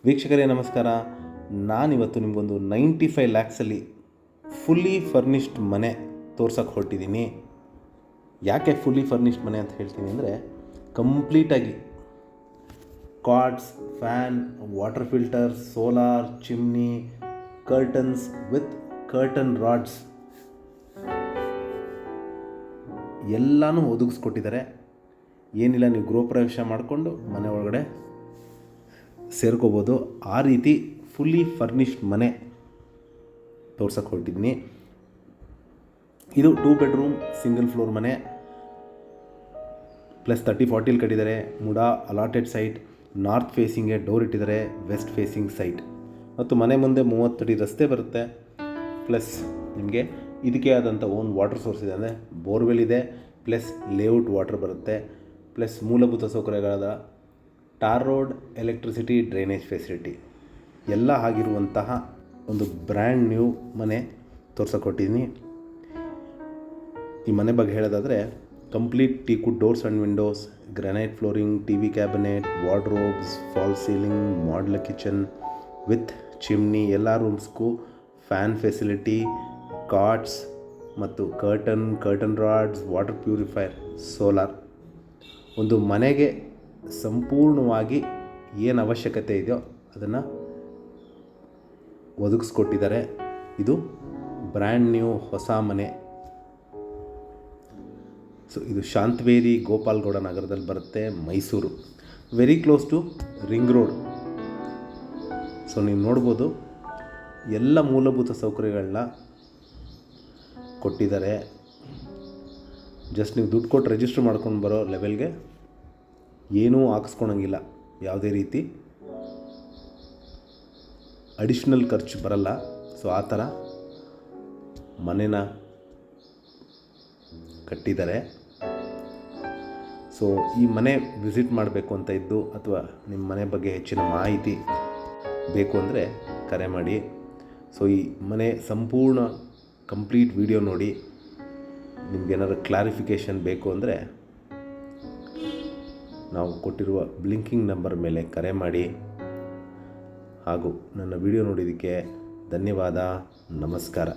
ವೀಕ್ಷಕರೇ ನಮಸ್ಕಾರ. ನಾನಿವತ್ತು ನಿಮಗೊಂದು 95 ಲ್ಯಾಕ್ಸಲ್ಲಿ ಫುಲ್ಲಿ ಫರ್ನಿಷ್ಡ್ ಮನೆ ತೋರ್ಸೋಕ್ಕೆ ಹೊರಟಿದ್ದೀನಿ. ಯಾಕೆ ಫುಲ್ಲಿ ಫರ್ನಿಷ್ಡ್ ಮನೆ ಅಂತ ಹೇಳ್ತೀನಿ ಅಂದರೆ, ಕಂಪ್ಲೀಟಾಗಿ quartz, fan, water filter, solar, chimney, curtains with curtain rods ಎಲ್ಲನೂ ಒದಗಿಸ್ಕೊಟ್ಟಿದ್ದಾರೆ. ಏನಿಲ್ಲ, ನೀವು ಗೃಹ ಪ್ರವೇಶ ಮಾಡಿಕೊಂಡು ಮನೆ ಒಳಗಡೆ ಸೇರ್ಕೋಬೋದು. ಆ ರೀತಿ ಫುಲ್ಲಿ ಫರ್ನಿಷ್ಡ್ ಮನೆ ತೋರ್ಸಕ್ಕೆ ಹೊರಟಿದ್ದೀನಿ. ಇದು 2 ಬೆಡ್ರೂಮ್ ಸಿಂಗಲ್ ಫ್ಲೋರ್ ಮನೆ, ಪ್ಲಸ್ 30-40 ಕಟ್ಟಿದ್ದಾರೆ. ಮುಡಾ ಅಲಾಟೆಡ್ ಸೈಟ್, ನಾರ್ತ್ ಫೇಸಿಂಗ್ಗೆ ಡೋರ್ ಇಟ್ಟಿದ್ದಾರೆ, ವೆಸ್ಟ್ ಫೇಸಿಂಗ್ ಸೈಟ್. ಮತ್ತು ಮನೆ ಮುಂದೆ 30 ಅಡಿ ರಸ್ತೆ ಬರುತ್ತೆ. ಪ್ಲಸ್ ನಿಮಗೆ ಇದಕ್ಕೆ ಆದಂಥ ಓನ್ ವಾಟರ್ ಸೋರ್ಸ್ ಇದೆ, ಅಂದರೆ ಬೋರ್ವೆಲ್ ಇದೆ, ಪ್ಲಸ್ ಲೇಔಟ್ ವಾಟರ್ ಬರುತ್ತೆ. ಪ್ಲಸ್ ಮೂಲಭೂತ ಸೌಕರ್ಯಗಳಾದ tar road, electricity, drainage facility ಎಲ್ಲ ಆಗಿರುವಂತಹ ಒಂದು ಬ್ರ್ಯಾಂಡ್ ನ್ಯೂ ಮನೆ ತೋರ್ಸಕೊಟ್ಟಿದ್ದೀನಿ. ಈ ಮನೆ ಬಗ್ಗೆ ಹೇಳೋದಾದರೆ, complete ಟೀಕುಡ್ doors and Windows, granite flooring, TV cabinet, wardrobes, fall ceiling, modular kitchen with chimney, ಎಲ್ಲ ರೂಮ್ಸ್ಗೂ ಫ್ಯಾನ್ ಫೆಸಿಲಿಟಿ, ಕಾಟ್ಸ್ ಮತ್ತು curtain rods, water purifier, solar. ಒಂದು ಮನೆಗೆ ಸಂಪೂರ್ಣವಾಗಿ ಏನು ಅವಶ್ಯಕತೆ ಇದೆಯೋ ಅದನ್ನು ಒದಗಿಸ್ಕೊಟ್ಟಿದ್ದಾರೆ. ಇದು ಬ್ರ್ಯಾಂಡ್ ನ್ಯೂ ಹೊಸ ಮನೆ. ಸೊ ಇದು ಶಾಂತವೇರಿ ಗೋಪಾಲ್ಗೌಡ ನಗರದಲ್ಲಿ ಬರುತ್ತೆ, Mysuru, very close to ring road. So ನೀವು ನೋಡ್ಬೋದು, ಎಲ್ಲ ಮೂಲಭೂತ ಸೌಕರ್ಯಗಳನ್ನ ಕೊಟ್ಟಿದ್ದಾರೆ. ಜಸ್ಟ್ ನೀವು ದುಡ್ಡು ಕೊಟ್ಟು ರಿಜಿಸ್ಟರ್ ಮಾಡ್ಕೊಂಡು ಬರೋ ಲೆವೆಲ್ಗೆ ಏನೂ ಹಾಕಿಸ್ಕೊಳಂಗಿಲ್ಲ. ಯಾವುದೇ ರೀತಿ ಅಡಿಷ್ನಲ್ ಖರ್ಚು ಬರಲ್ಲ. ಸೊ ಆ ಥರ ಮನೆನ ಕಟ್ಟಿದ್ದಾರೆ. ಸೊ ಈ ಮನೆ ವಿಸಿಟ್ ಮಾಡಬೇಕು ಅಂತ ಇದ್ದು, ಅಥವಾ ನಿಮ್ಮ ಮನೆ ಬಗ್ಗೆ ಹೆಚ್ಚಿನ ಮಾಹಿತಿ ಬೇಕು ಅಂದರೆ ಕರೆ ಮಾಡಿ. ಸೊ ಈ ಮನೆ ಸಂಪೂರ್ಣ ಕಂಪ್ಲೀಟ್ ವಿಡಿಯೋ ನೋಡಿ. ನಿಮಗೇನಾದ್ರು ಕ್ಲಾರಿಫಿಕೇಷನ್ ಬೇಕು ಅಂದರೆ ನಾವು ಕೊಟ್ಟಿರುವ ಬ್ಲಿಂಕಿಂಗ್ ನಂಬರ್ ಮೇಲೆ ಕರೆ ಮಾಡಿ. ಹಾಗೂ ನನ್ನ ವಿಡಿಯೋ ನೋಡಿದ್ದಕ್ಕೆ ಧನ್ಯವಾದ. ನಮಸ್ಕಾರ.